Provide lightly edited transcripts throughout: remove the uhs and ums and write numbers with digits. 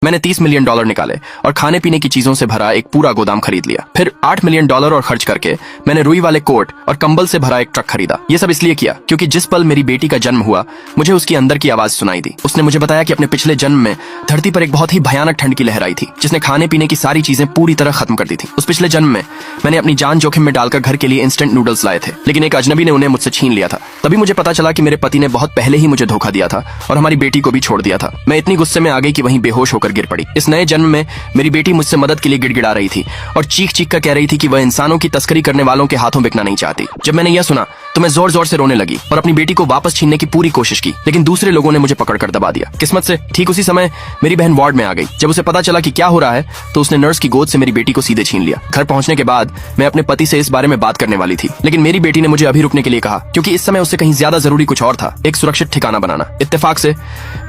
मैंने $30 मिलियन निकाले और खाने पीने की चीजों से भरा एक पूरा गोदाम खरीद लिया। फिर $8 मिलियन और खर्च करके मैंने रुई वाले कोट और कंबल से भरा एक ट्रक खरीदा। ये सब इसलिए किया क्योंकि जिस पल मेरी बेटी का जन्म हुआ मुझे उसकी अंदर की आवाज सुनाई दी। उसने मुझे बताया कि अपने पिछले जन्म में धरती पर एक बहुत ही भयानक ठंड की लहर आई थी जिसने खाने पीने की सारी चीजें पूरी तरह खत्म कर दी थी। उस पिछले जन्म में मैंने अपनी जान जोखिम में डालकर घर के लिए इंस्टेंट नूडल्स लाए थे, लेकिन एक अजनबी ने उन्हें मुझसे छीन लिया था। तभी मुझे पता चला कि मेरे पति ने बहुत पहले ही मुझे धोखा दिया था और हमारी बेटी को भी छोड़ दिया था। मैं इतनी गुस्से में आ गई कि वहीं बेहोश होकर गिर पड़ी। इस नए जन्म में मेरी बेटी मुझसे मदद के लिए गिड़गिड़ा रही थी और चीख चीख कर कह रही थी कि वह इंसानों की तस्करी करने वालों के हाथों बिकना नहीं चाहती। जब मैंने यह सुना तो मैं जोर जोर से रोने लगी और अपनी बेटी को वापस छीनने की पूरी कोशिश की, लेकिन दूसरे लोगों ने मुझे पकड़कर दबा दिया। किस्मत से ठीक उसी समय मेरी बहन वार्ड में आ गई। जब उसे पता चला कि क्या हो रहा है तो उसने नर्स की गोद से मेरी बेटी को सीधे छीन लिया। घर पहुंचने के बाद मैं अपने पति से इस बारे में बात करने वाली थी, लेकिन मेरी बेटी ने मुझे अभी रुकने के लिए कहा क्योंकि इस समय उससे कहीं ज्यादा जरूरी कुछ और था, एक सुरक्षित ठिकाना बनाना। इत्तेफाक से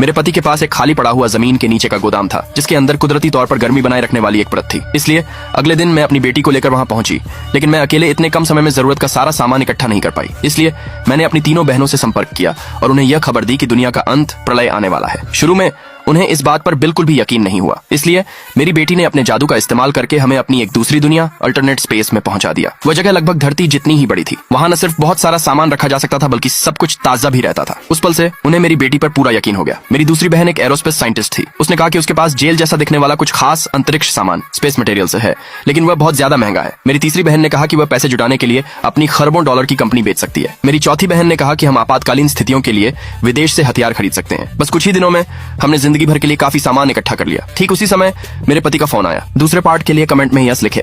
मेरे पति के पास एक खाली पड़ा हुआ जमीन के नीचे का गोदाम था जिसके अंदर कुदरती तौर पर गर्मी बनाए रखने वाली एक परत थी। इसलिए अगले दिन मैं अपनी बेटी को लेकर वहां पहुंची, लेकिन मैं अकेले इतने कम समय में जरूरत का सारा सामान इकट्ठा नहीं कर पाई। इसलिए मैंने अपनी तीनों बहनों से संपर्क किया और उन्हें यह खबर दी कि दुनिया का अंत, प्रलय आने वाला है। शुरू में उन्हें इस बात पर बिल्कुल भी यकीन नहीं हुआ, इसलिए मेरी बेटी ने अपने जादू का इस्तेमाल करके हमें अपनी एक दूसरी दुनिया, अल्टरनेट स्पेस में पहुंचा दिया। वह जगह लगभग धरती जितनी ही बड़ी थी। वहां न सिर्फ बहुत सारा सामान रखा जा सकता था बल्कि सब कुछ ताजा भी रहता था। उस पल से उन्हें मेरी बेटी पर पूरा यकीन हो गया। मेरी दूसरी बहन एक एरोस्पेस साइंटिस्ट थी। उसने कहा कि उसके पास जेल जैसा दिखने वाला कुछ खास अंतरिक्ष सामान स्पेस मटेरियल से है, लेकिन वह बहुत ज्यादा महंगा है। मेरी तीसरी बहन ने कहा कि वह पैसे जुटाने के लिए अपनी खरबों डॉलर की कंपनी बेच सकती है। मेरी चौथी बहन ने कहा कि हम आपातकालीन स्थितियों के लिए विदेश से हथियार खरीद सकते हैं। बस कुछ ही दिनों में हमने जिंदगी भर के लिए काफी सामान इकट्ठा कर लिया। ठीक उसी समय मेरे पति का फोन आया। दूसरे पार्ट के लिए कमेंट में यस लिखे।